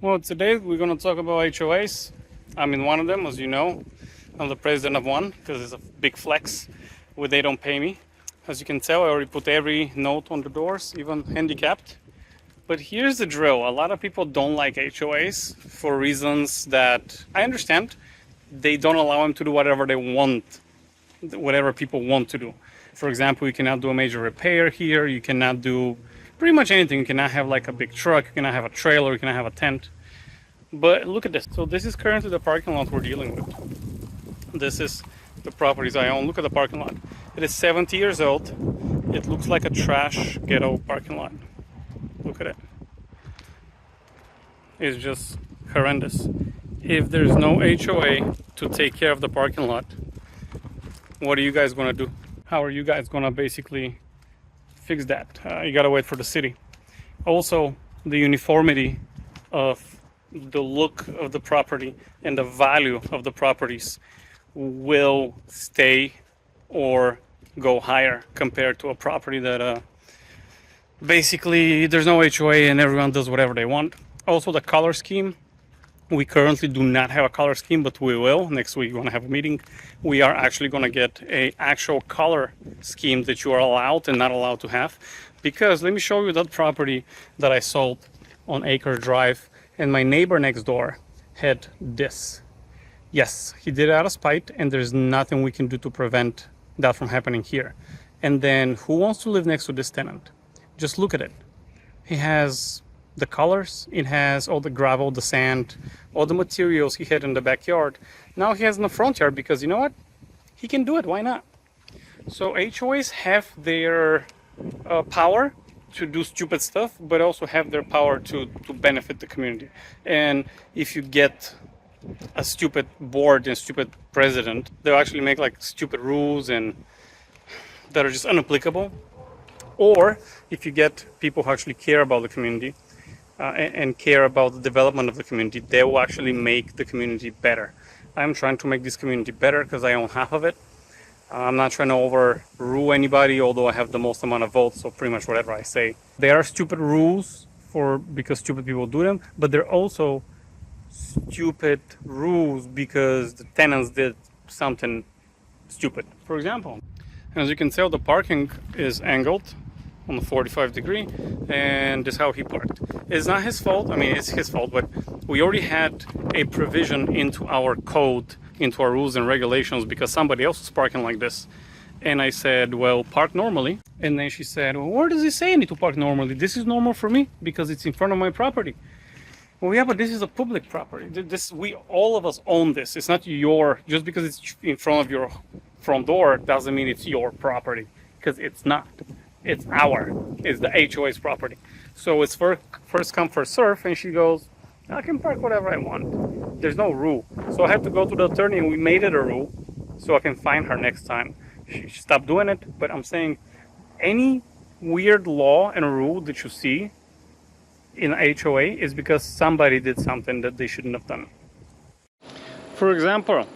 Well, today we're going to talk about HOAs. I'm in one of them, as you know. I'm the president of one because it's a big flex where they don't pay me. As you can tell, I already put every note on the doors, even handicapped. But here's the drill. A lot of people don't like HOAs for reasons that I understand. They don't allow them to do whatever they want, whatever people want to do. For example, you cannot do a major repair here. You cannot do pretty much anything. You cannot have like a big truck. You cannot have a trailer. You cannot have a tent. But look at this. So this is currently the parking lot we're dealing with. This is the properties I own. Look at the parking lot. It is 70 years old. It looks like a trash ghetto parking lot. Look at it. It's just horrendous. If there's no HOA to take care of the parking lot, what are you guys gonna do? How are you guys gonna basically fix that? You gotta wait for the city. Also, the uniformity of the look of the property and the value of the properties will stay or go higher compared to a property that basically there's no HOA and everyone does whatever they want. Also, the color scheme. We currently do not have a color scheme, but we will. Next week, we're going to have a meeting. We are actually going to get an actual color scheme that you are allowed and not allowed to have. Because let me show you that property that I sold on Acre Drive. And my neighbor next door had this. Yes, he did it out of spite, and there's nothing we can do to prevent that from happening here. And then who wants to live next to this tenant? Just look at it. He has the colors, it has all the gravel, the sand, all the materials he had in the backyard. Now he has in the front yard because you know what? He can do it, why not? So HOAs have their power to do stupid stuff, but also have their power to benefit the community. And if you get a stupid board and stupid president, they'll actually make like stupid rules and that are just unapplicable. Or if you get people who actually care about the community, and care about the development of the community, they will actually make the community better. I'm trying to make this community better because I own half of it. I'm not trying to overrule anybody, although I have the most amount of votes, so pretty much whatever I say. There are stupid rules because stupid people do them, but they're also stupid rules because the tenants did something stupid. For example, as you can tell, the parking is angled on the 45 degree, and this is how he parked. It's not his fault. I mean, it's his fault, but we already had a provision into our code, into our rules and regulations, because somebody else was parking like this. And I said, well, park normally. And then she said, well, where does it say I need to park normally? This is normal for me because it's in front of my property. Well, yeah, but this is a public property. All of us own this. It's not just because it's in front of your front door doesn't mean it's your property, because it's not. It's the HOA's property. So it's first come, first serve, and she goes, I can park whatever I want. There's no rule. So I had to go to the attorney and we made it a rule so I can find her next time. She stopped doing it, but I'm saying any weird law and rule that you see in HOA is because somebody did something that they shouldn't have done. For example,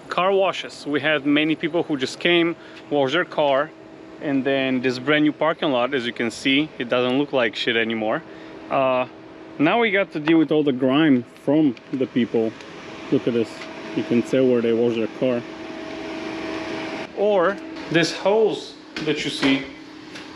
car washes. We had many people who just came, washed their car, and then this brand new parking lot, as you can see, it doesn't look like shit anymore. Now we got to deal with all the grime from the people. Look at this. You can tell where they wash their car. Or this hose that you see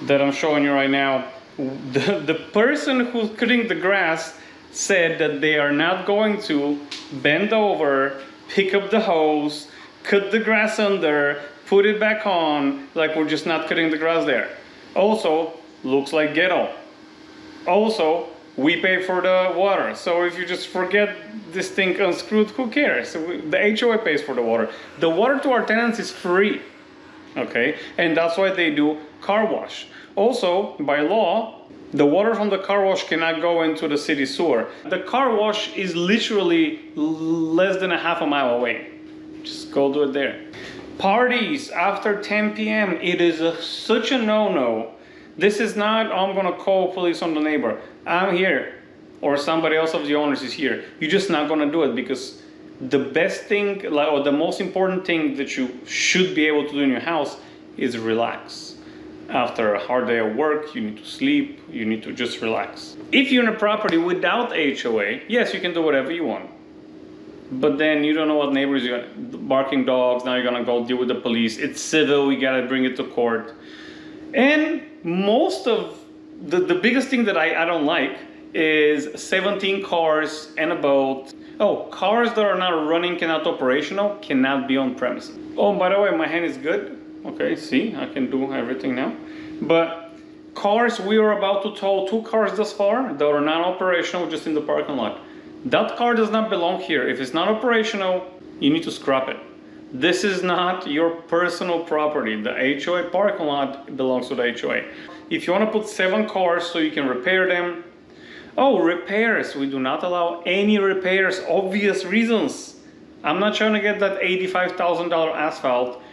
that I'm showing you right now. The person who's cutting the grass said that they are not going to bend over, pick up the hose, cut the grass under, put it back on, like we're just not cutting the grass there. Also, looks like ghetto. Also, we pay for the water. So if you just forget this thing unscrewed, who cares? The HOA pays for the water. The water to our tenants is free, okay? And that's why they do car wash. Also, by law, the water from the car wash cannot go into the city sewer. The car wash is literally less than a half a mile away. Just go do it there. Parties after 10 p.m. It is such a no-no. This is not, I'm gonna call police on the neighbor. I'm here, or somebody else of the owners is here. You're just not gonna do it, because the best thing, or the most important thing that you should be able to do in your house is relax. After a hard day of work, you need to sleep, you need to just relax. If you're in a property without HOA, yes, you can do whatever you want. But then you don't know what neighbors you got, barking dogs, now you're gonna go deal with the police. It's civil, we gotta bring it to court. And most of the biggest thing that I don't like is 17 cars and about, oh, cars that are not running, cannot operational, cannot be on premises. Oh, by the way, my hand is good. Okay, see, I can do everything now. But cars, we are about to tow 2 cars thus far that are not operational, just in the parking lot. That car does not belong here. If it's not operational, you need to scrap it. This is not your personal property. The HOA parking lot belongs to the HOA. If you want to put 7 cars so you can repair them, oh, repairs, we do not allow any repairs, obvious reasons. I'm not trying to get that $85,000 asphalt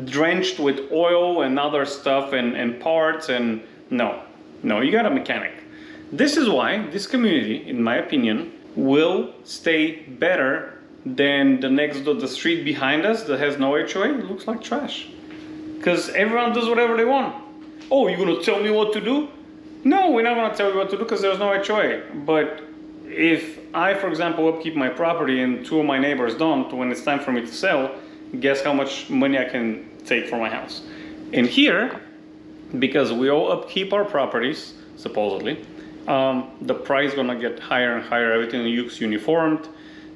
drenched with oil and other stuff and parts, and no, you got a mechanic. This is why this community, in my opinion, will stay better than the street behind us that has no HOA. It looks like trash because everyone does whatever they want. Oh, you're gonna tell me what to do? No, we're not gonna tell you what to do because there's no HOA. But if I, for example, upkeep my property and 2 of my neighbors don't, when it's time for me to sell, guess how much money I can take for my house. And here, because we all upkeep our properties, supposedly, the price is gonna get higher and higher. Everything looks uniformed.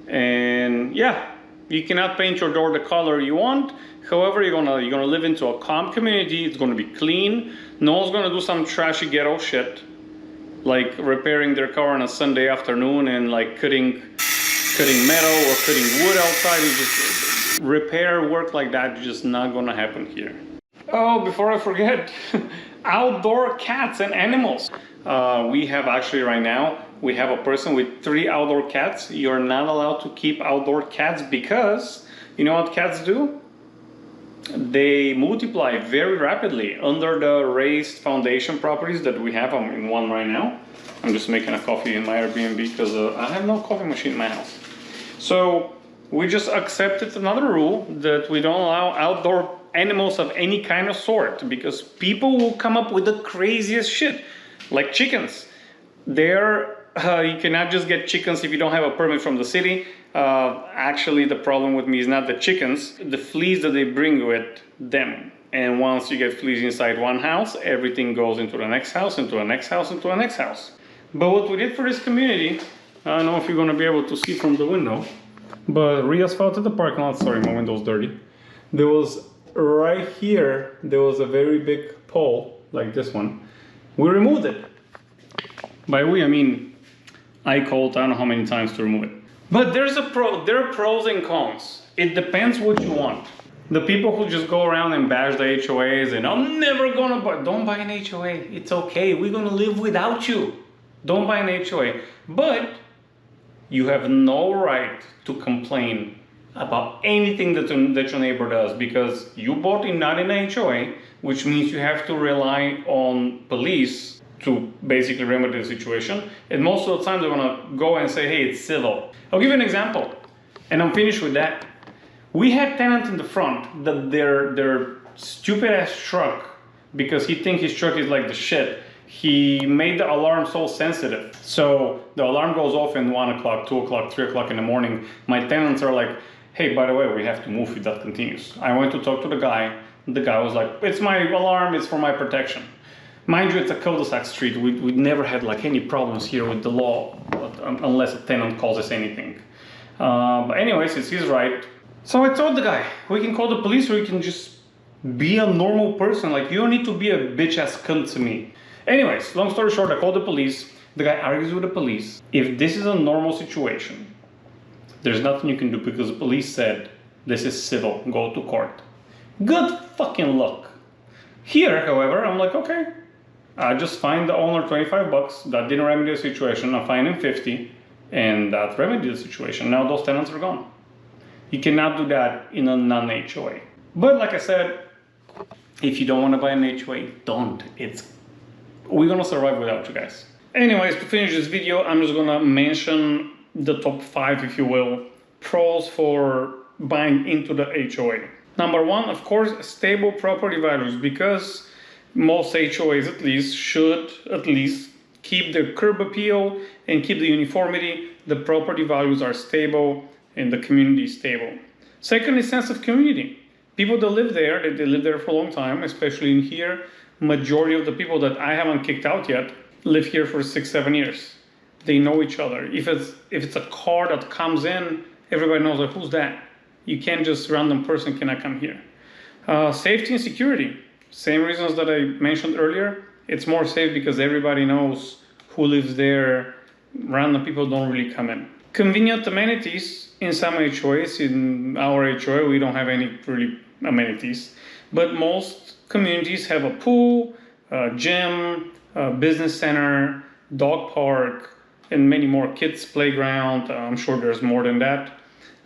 And yeah, you cannot paint your door the color you want. However, you're gonna live into a calm community. It's gonna be clean. No one's gonna do some trashy ghetto shit, like repairing their car on a Sunday afternoon and like cutting metal or cutting wood outside. You just repair work like that, just not gonna happen here. Oh, before I forget, outdoor cats and animals. We have actually right now, we have a person with 3 outdoor cats. You're not allowed to keep outdoor cats because you know what cats do? They multiply very rapidly under the raised foundation properties that we have. I'm in one right now. I'm just making a coffee in my Airbnb because I have no coffee machine in my house. So we just accepted another rule that we don't allow outdoor animals of any kind of sort because people will come up with the craziest shit, like chickens. You cannot just get chickens if you don't have a permit from the city. Actually, the problem with me is not the chickens, the fleas that they bring with them. And once you get fleas inside one house, everything goes into the next house, into the next house, into the next house. But what we did for this community, I don't know if you're gonna be able to see from the window, but re-asphalted the parking lot. Sorry, my window's dirty. There was right here, there was a very big pole like this one. We removed it. By we, I mean, I called, I don't know how many times to remove it. But there are pros and cons. It depends what you want. The people who just go around and bash the HOAs and I'm never gonna buy, don't buy an HOA. It's okay, we're gonna live without you. Don't buy an HOA. But you have no right to complain about anything that your neighbor does because you bought not in an HOA, which means you have to rely on police to basically remedy the situation. And most of the time they're gonna go and say, hey, it's civil. I'll give you an example, and I'm finished with that. We had tenants in the front that their stupid ass truck, because he thinks his truck is like the shit, he made the alarm so sensitive. So the alarm goes off in 1 o'clock, 2 o'clock, 3 o'clock in the morning. My tenants are like, hey, by the way, we have to move if that continues. I went to talk to the guy. The guy was like, it's my alarm, it's for my protection. Mind you, it's a cul-de-sac street. We never had like any problems here with the law, unless a tenant calls us anything. But anyways, it's his right. So I told the guy, we can call the police or you can just be a normal person. Like, you don't need to be a bitch-ass cunt to me. Anyways, long story short, I called the police. The guy argues with the police. If this is a normal situation, there's nothing you can do because the police said, this is civil, go to court. Good fucking luck. Here, however, I'm like, okay. I just fined the owner $25. That didn't remedy the situation. I fined him $50, and that remedied the situation. Now those tenants are gone. You cannot do that in a non-HOA. But like I said, if you don't want to buy an HOA, don't. We're gonna survive without you guys. Anyways, to finish this video, I'm just gonna mention the top 5, if you will, pros for buying into the HOA. Number 1, of course, stable property values, because Most HOAs at least should at least keep the curb appeal and keep the uniformity. The property values are stable and the community is stable. Second is sense of community. People that live there, they live there for a long time, especially in here. Majority of the people that I haven't kicked out yet live here for 6-7 years. They know each other. If it's a car that comes in, everybody knows like, who's that? You can't just random person cannot come here. Safety and security. Same reasons that I mentioned earlier. It's more safe because everybody knows who lives there. Random people don't really come in. Convenient amenities in some HOAs. In our HOA, we don't have any really amenities. But most communities have a pool, a gym, a business center, dog park, and many more, kids playground. I'm sure there's more than that.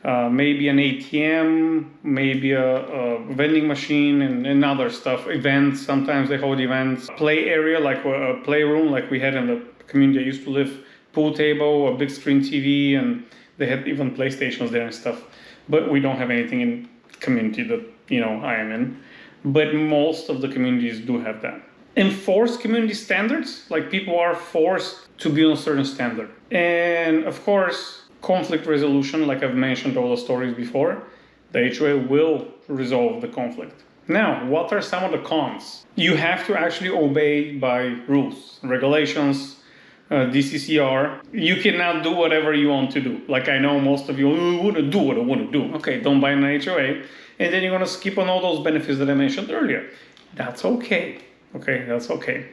Maybe an ATM, maybe a vending machine and other stuff. Events, sometimes they hold events. Play area, like a playroom, like we had in the community I used to live. Pool table, a big screen TV, and they had even PlayStations there and stuff. But we don't have anything in community that, I am in. But most of the communities do have that. Enforce community standards, like people are forced to be on a certain standard. And of course, conflict resolution, like I've mentioned all the stories before, the HOA will resolve the conflict. Now, what are some of the cons? You have to actually obey by rules, regulations, DCCR. You cannot do whatever you want to do. Like I know most of you want to do what I want to do. Okay, don't buy an HOA. And then you're going to skip on all those benefits that I mentioned earlier. That's okay. Okay, that's okay.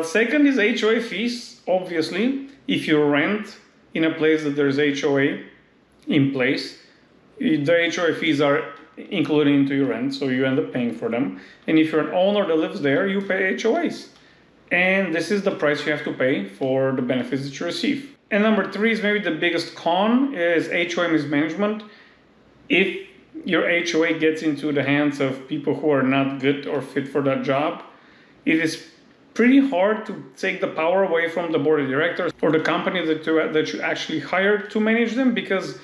Second is HOA fees. Obviously, if you rent in a place that there's HOA in place, the HOA fees are included into your rent, so you end up paying for them. And if you're an owner that lives there, you pay HOAs. And this is the price you have to pay for the benefits that you receive. And number three is maybe the biggest con is HOA mismanagement. If your HOA gets into the hands of people who are not good or fit for that job, it is pretty hard to take the power away from the board of directors or the company that you actually hired to manage them, because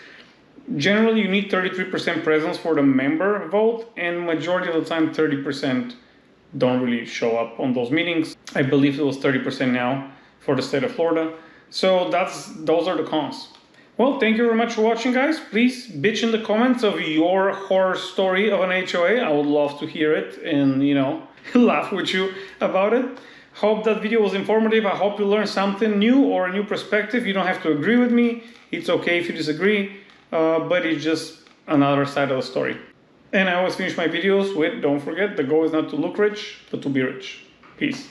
generally you need 33% presence for the member vote, and majority of the time 30% don't really show up on those meetings. I believe it was 30% now for the state of Florida. So those are the cons. Well, thank you very much for watching, guys. Please bitch in the comments of your horror story of an HOA. I would love to hear it and, laugh with you about it. Hope that video was informative. I hope you learned something new or a new perspective. You don't have to agree with me. It's okay if you disagree, but it's just another side of the story. And I always finish my videos with, don't forget, the goal is not to look rich, but to be rich. Peace.